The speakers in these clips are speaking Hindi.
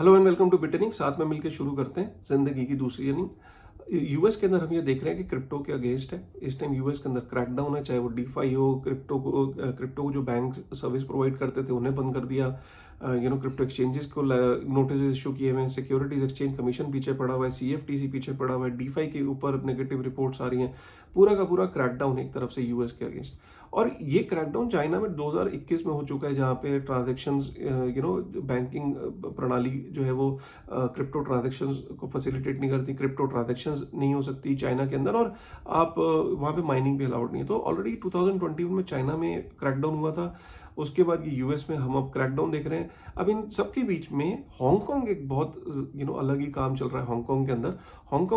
हेलो एंड वेलकम टू बिटनिंग। साथ में मिलकर शुरू करते हैं जिंदगी की दूसरी इनिंग। यूएस के अंदर हम ये देख रहे हैं कि क्रिप्टो के अगेंस्ट है। इस टाइम यूएस के अंदर क्रैकडाउन है, चाहे वो डीफाई हो, क्रिप्टो को जो बैंक सर्विस प्रोवाइड करते थे उन्हें बंद कर दिया। क्रिप्टो एक्सचेंजेस को नोटिस इशू किए हुए हैं। सिक्योरिटीज एक्सचेंज कमीशन पीछे पड़ा हुआ है, सीएफटीसी पीछे पड़ा हुआ है, डीफाई के ऊपर नेगेटिव रिपोर्ट्स आ रही हैं। पूरा का पूरा क्रैकडाउन एक तरफ से यूएस के अगेंस्ट। और ये क्रैकडाउन चाइना में 2021 में हो चुका है, जहाँ पे ट्रांजेक्शन्स बैंकिंग प्रणाली जो है वो क्रिप्टो ट्रांजेक्शन्स को फैसिलिटेट नहीं करती। क्रिप्टो ट्रांजेक्शन्स नहीं हो सकती चाइना के अंदर, और आप वहाँ पे माइनिंग भी अलाउड नहीं है। तो ऑलरेडी 2021 में चाइना में क्रैकडाउन हुआ था। उसके बाद ये यूएस में हम अब क्रैकडाउन देख रहे हैं। अब इन सबके बीच में हांगकांग एक बहुत अलग ही काम चल रहा है। हांगकांग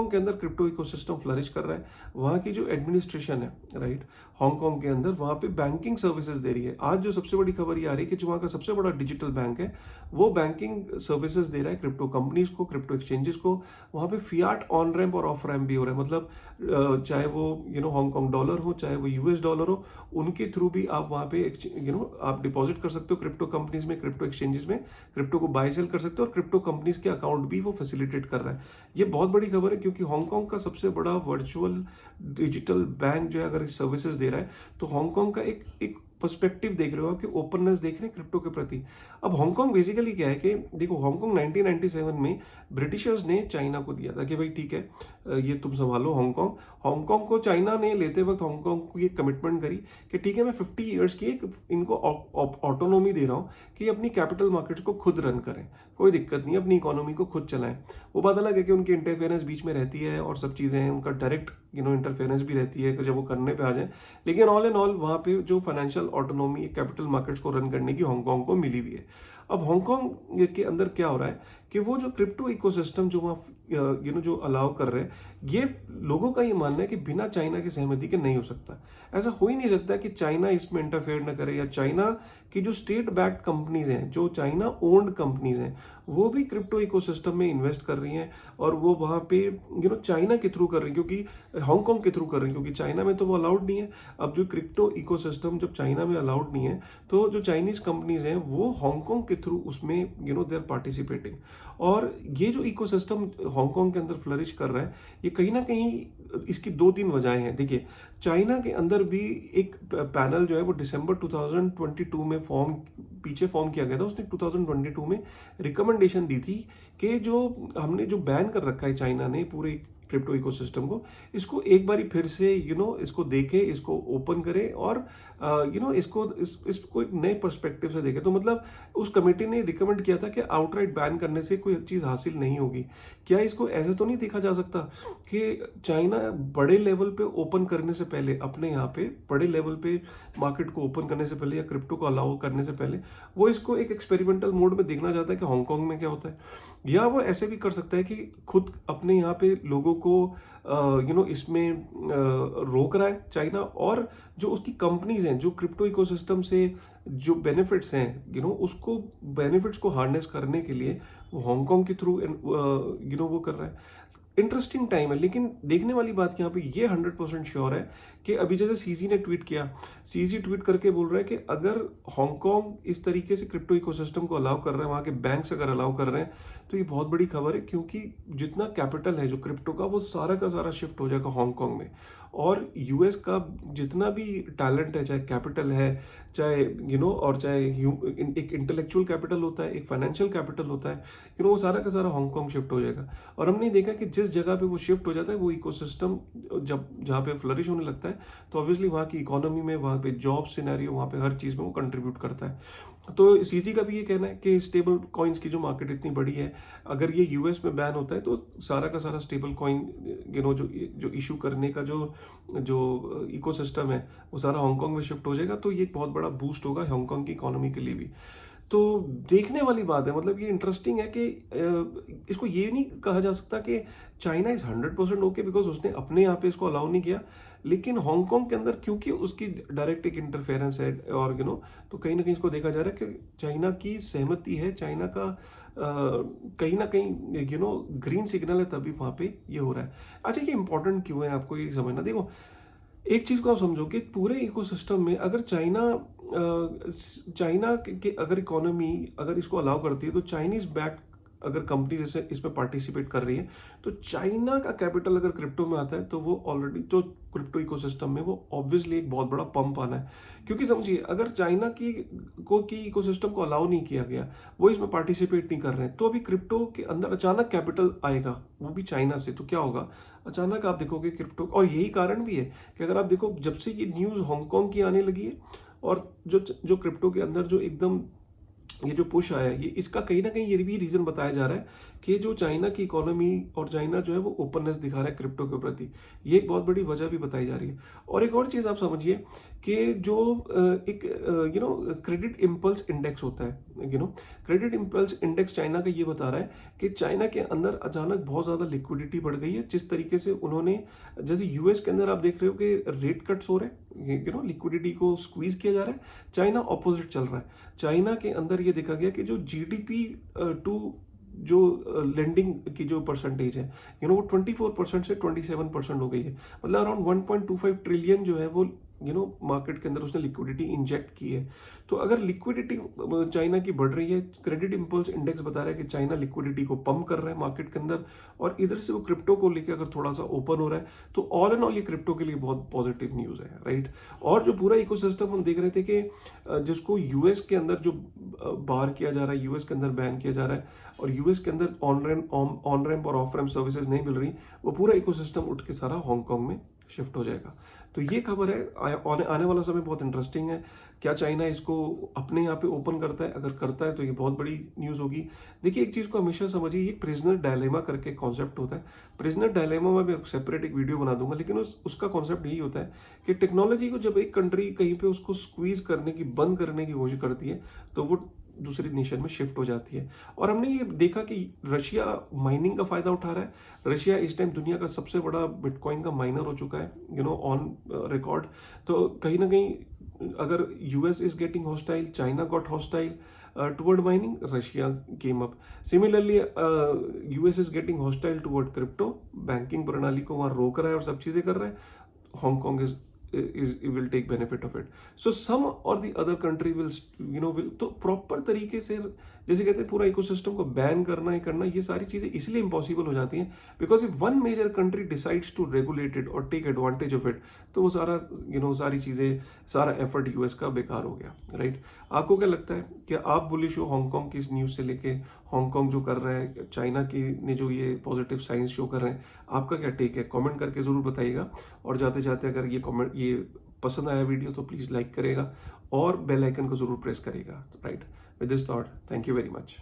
के अंदर क्रिप्टो इकोसिस्टम फ्लरिश कर रहा है। वहाँ की जो एडमिनिस्ट्रेशन है, राइट, हांगकांग के अंदर वहाँ पे बैंकिंग सर्विसेज दे रही है। आज जो सबसे बड़ी खबर ये आ रही है कि जो वहाँ का सबसे बड़ा डिजिटल बैंक है वो बैंकिंग सर्विसेज दे रहा है क्रिप्टो कंपनीज को, क्रिप्टो एक्सचेंजेस को। वहाँ पे फियाट ऑन रैम्प और ऑफ रैम्प भी हो रहा है। मतलब चाहे वो हांगकांग डॉलर हो, चाहे वो यूएस डॉलर हो, उनके थ्रू भी आप वहाँ पे आप डिपॉजिट कर सकते हो क्रिप्टो कंपनीज में, क्रिप्टो एक्सचेंजेस में। क्रिप्टो को बाय सेल कर सकते हो और क्रिप्टो कंपनीज के अकाउंट भी वो फैसिलिटेट कर रहा है। ये बहुत बड़ी खबर है, क्योंकि हांगकांग का सबसे बड़ा वर्चुअल डिजिटल बैंक जो है अगर सर्विसेज दे रहा है, तो हांगकांग का एक एक पर्सपेक्टिव देख रहे हो आप कि ओपननेस देख रहे हैं क्रिप्टो के प्रति। अब हांगकांग बेसिकली क्या है कि देखो, हांगकांग 1997 में ब्रिटिशर्स ने चाइना को दिया था कि भाई ठीक है, ये तुम संभालो हांगकांग। हांगकांग को चाइना ने लेते वक्त हांगकांग को ये कमिटमेंट करी कि ठीक है, मैं 50 ईयर्स की एक इनको ऑटोनॉमी दे रहा हूँ कि अपनी कैपिटल मार्केट्स को खुद रन करें, कोई दिक्कत नहीं, अपनी इकोनॉमी को खुद चलाएं। वो बात अलग है कि उनकी इंटरफेरेंस बीच में रहती है और सब चीज़ें हैं, उनका डायरेक्ट इंटरफेरेंस भी रहती है कि जब वो करने पे आ जाए। लेकिन ऑल एंड ऑल वहाँ पे जो फाइनेंशियल ऑटोनॉमी कैपिटल मार्केट्स को रन करने की हांगकांग को मिली हुई है। अब हांगकांग के अंदर क्या हो रहा है कि वो जो क्रिप्टो इकोसिस्टम जो वहाँ जो अलाउ कर रहे हैं, ये लोगों का ये मानना है कि बिना चाइना की सहमति के नहीं हो सकता। ऐसा हो ही नहीं सकता कि चाइना इसमें इंटरफेयर न करे, या चाइना की जो स्टेट बैक्ड कंपनीज हैं, जो चाइना ओन्ड कंपनीज हैं, वो भी क्रिप्टो इकोसिस्टम में इन्वेस्ट कर रही हैं। और वो वहाँ पे चाइना के थ्रू कर रही है, क्योंकि हांगकांग के थ्रू कर रही है, क्योंकि चाइना में तो वो अलाउड नहीं है। अब जो क्रिप्टो इकोसिस्टम जब चाइना में अलाउड नहीं है, तो जो चाइनीज कंपनीज हैं वो हांगकांग के थ्रू उसमें दे आर पार्टिसिपेटिंग। और ये जो इकोसिस्टम हांगकांग के अंदर फ्लरिश कर रहा है, ये कहीं ना कहीं इसकी दो तीन वजहें हैं। देखिए, चाइना के अंदर भी एक पैनल जो है वो दिसंबर 2022 में फॉर्म किया गया था। उसने 2022 में रिकमेंडेशन दी थी कि जो हमने जो बैन कर रखा है चाइना ने पूरे क्रिप्टो इकोसिस्टम को, इसको एक बारी फिर से इसको देखे, इसको ओपन करे, और इसको एक नए पर्सपेक्टिव से देखे। तो मतलब उस कमेटी ने रिकमेंड किया था कि आउटराइट बैन करने से कोई चीज़ हासिल नहीं होगी। क्या इसको ऐसे तो नहीं देखा जा सकता कि चाइना बड़े लेवल पे ओपन करने से पहले, अपने यहाँ पे बड़े लेवल पे मार्केट को ओपन करने से पहले या क्रिप्टो को अलाउ करने से पहले, वो इसको एक एक्सपेरिमेंटल मोड में देखना चाहता है कि हांगकांग में क्या होता है। या वो ऐसे भी कर सकता है कि खुद अपने यहाँ पे लोगों को इसमें रोक रहा है चाइना, और जो उसकी कंपनीज हैं जो क्रिप्टो इकोसिस्टम से जो बेनिफिट्स हैं, उसको बेनिफिट्स को हार्नेस करने के लिए वो हांगकांग के थ्रू वो कर रहा है। इंटरेस्टिंग टाइम है। लेकिन देखने वाली बात यहाँ पे ये 100% श्योर है कि अभी जैसे सीजी ने ट्वीट किया, सीजी ट्वीट करके बोल रहा है कि अगर हांगकांग इस तरीके से क्रिप्टो इकोसिस्टम को अलाउ कर रहा है, वहाँ के बैंक्स अगर अलाउ कर रहे हैं, तो ये बहुत बड़ी खबर है, क्योंकि जितना कैपिटल है जो क्रिप्टो का, वो सारा का सारा शिफ्ट हो जाएगा हांगकांग में। और यूएस का जितना भी टैलेंट है, चाहे कैपिटल है, चाहे और चाहे एक इंटेलेक्चुअल कैपिटल होता है, एक फाइनेंशियल कैपिटल होता है, वो सारा का सारा हांगकांग शिफ्ट हो जाएगा। और हमने देखा कि जिस जगह पे वो शिफ्ट हो जाता है, वो इकोसिस्टम जब जहाँ पे फ्लरिश होने लगता है, तो ऑब्वियसली वहाँ की इकोनॉमी में, वहाँ पे जॉब सिनेरियो, वहाँ पे हर चीज़ में वो कंट्रीब्यूट करता है। तो सीजी का भी ये कहना है कि स्टेबल कॉइन्स की जो मार्केट इतनी बड़ी है, अगर ये यूएस में बैन होता है, तो सारा का सारा स्टेबल कॉइन जो इशू करने का जो इकोसिस्टम है, वो सारा हांगकांग में शिफ्ट हो जाएगा। तो ये एक बहुत बड़ा बूस्ट होगा हांगकांग की इकोनॉमी के लिए भी। तो देखने वाली बात है। मतलब ये इंटरेस्टिंग है कि इसको ये नहीं कहा जा सकता कि चाइना इज 100% ओके, बिकॉज उसने अपने यहाँ पे इसको अलाउ नहीं किया। लेकिन हांगकांग के अंदर क्योंकि उसकी डायरेक्ट एक इंटरफेरेंस है, और तो कहीं ना कहीं इसको देखा जा रहा है कि चाइना की सहमति है, चाइना का कहीं ना कहीं ग्रीन सिग्नल है, तभी वहाँ पे ये हो रहा है। अच्छा, ये इंपॉर्टेंट क्यों है आपको ये समझना। देखो, एक चीज को आप समझो कि पूरे इकोसिस्टम में अगर चाइना के अगर इकोनॉमी अगर इसको अलाउ करती है, तो चाइनीज बैक अगर कंपनी जैसे इसमें पार्टिसिपेट कर रही है, तो चाइना का कैपिटल अगर क्रिप्टो में आता है तो वो ऑलरेडी जो क्रिप्टो इकोसिस्टम में वो ऑब्वियसली एक बहुत बड़ा पंप आना है। क्योंकि समझिए, अगर चाइना की इकोसिस्टम को अलाउ नहीं किया गया, वो इसमें पार्टिसिपेट नहीं कर रहे हैं, तो अभी क्रिप्टो के अंदर अचानक कैपिटल आएगा, वो भी चाइना से, तो क्या होगा? अचानक आप देखोगे क्रिप्टो, और यही कारण भी है कि अगर आप देखो, जब से ये न्यूज़ हांगकांग की आने लगी है, और जो जो क्रिप्टो के अंदर जो एकदम ये जो पुश आया है, ये इसका कहीं ना कहीं ये भी रीजन बताया जा रहा है कि जो चाइना की इकोनॉमी और चाइना जो है वो ओपननेस दिखा रहा है क्रिप्टो के प्रति। ये एक बहुत बड़ी वजह भी बताई जा रही है। और एक और चीज़ आप समझिए कि जो एक क्रेडिट इम्पल्स इंडेक्स होता है, क्रेडिट इम्पल्स इंडेक्स चाइना का ये बता रहा है कि चाइना के अंदर अचानक बहुत ज़्यादा लिक्विडिटी बढ़ गई है। जिस तरीके से उन्होंने, जैसे यूएस के अंदर आप देख रहे हो कि रेट कट्स हो रहे हैं, लिक्विडिटी को स्क्वीज किया जा रहा है, चाइना ऑपोजिट चल रहा है। चाइना के अंदर ये देखा गया कि जो जीडीपी टू जो लेंडिंग की जो परसेंटेज है, वो 24% से 27% हो गई है। मतलब अराउंड 1.25 ट्रिलियन जो है वो मार्केट के अंदर उसने लिक्विडिटी इंजेक्ट की है। तो अगर लिक्विडिटी चाइना की बढ़ रही है, क्रेडिट इंपल्स इंडेक्स बता रहा है कि चाइना लिक्विडिटी को पंप कर रहा है मार्केट के अंदर, और इधर से वो क्रिप्टो को लेकर अगर थोड़ा सा ओपन हो रहा है, तो ऑल एंड ऑल ये क्रिप्टो के लिए बहुत पॉजिटिव न्यूज़ है, राइट। और जो पूरा इकोसिस्टम हम देख रहे थे कि जिसको यूएस के अंदर जो बार किया जा रहा है, यूएस के अंदर बैन किया जा रहा है, और यूएस के अंदर ऑन रैम्प और ऑफ रैम्प सर्विसेज नहीं मिल रही, वो पूरा इकोसिस्टम उठ के सारा हांगकांग में शिफ्ट हो जाएगा। तो ये खबर है, आने वाला समय बहुत इंटरेस्टिंग है। क्या चाइना इसको अपने यहाँ पे ओपन करता है? अगर करता है तो ये बहुत बड़ी न्यूज़ होगी। देखिए, एक चीज़ को हमेशा समझिए, ये प्रिजनर डायलेमा करके कॉन्सेप्ट होता है। प्रिजनर डायलेमा में मैं सेपरेट एक वीडियो बना दूंगा, लेकिन उसका कॉन्सेप्ट यही होता है कि टेक्नोलॉजी को जब एक कंट्री कहीं पे उसको स्क्वीज करने की, बंद करने की कोशिश करती है, तो वो दूसरी नेशन में शिफ्ट हो जाती है। और हमने ये देखा कि रशिया माइनिंग का फायदा उठा रहा है। रशिया इस टाइम दुनिया का सबसे बड़ा बिटकॉइन का माइनर हो चुका है, ऑन रिकॉर्ड। तो कहीं ना कहीं अगर US is getting hostile, China got hostile toward mining, Russia came up. Similarly US is getting hostile toward crypto, banking प्रणाली को वहां रोक रहा है और सब चीजें कर रहा है। Hong Kong is will take benefit of it. So some or the other country will तो प्रॉपर तरीके से, जैसे कहते हैं, पूरा इकोसिस्टम को बैन करना ही करना, ये सारी चीजें इसलिए इम्पॉसिबल हो जाती हैं because if one major country decides to regulate it और टेक एडवांटेज ऑफ इट, तो वो सारा सारी चीजें, सारा एफर्ट यूएस का बेकार हो गया, राइट। आपको क्या लगता है कि आप बुलिश हो हांगकांग की इस न्यूज से लेके? हांगकांग जो कर रहा है, चाइना की ने जो ये पॉजिटिव साइंस शो कर रहे हैं, आपका क्या टेक है? कमेंट करके जरूर बताइएगा। और जाते जाते अगर ये पसंद आया वीडियो तो प्लीज़ लाइक करेगा और बेल आइकन को जरूर प्रेस करेगा, right. With this thought, thank you very much.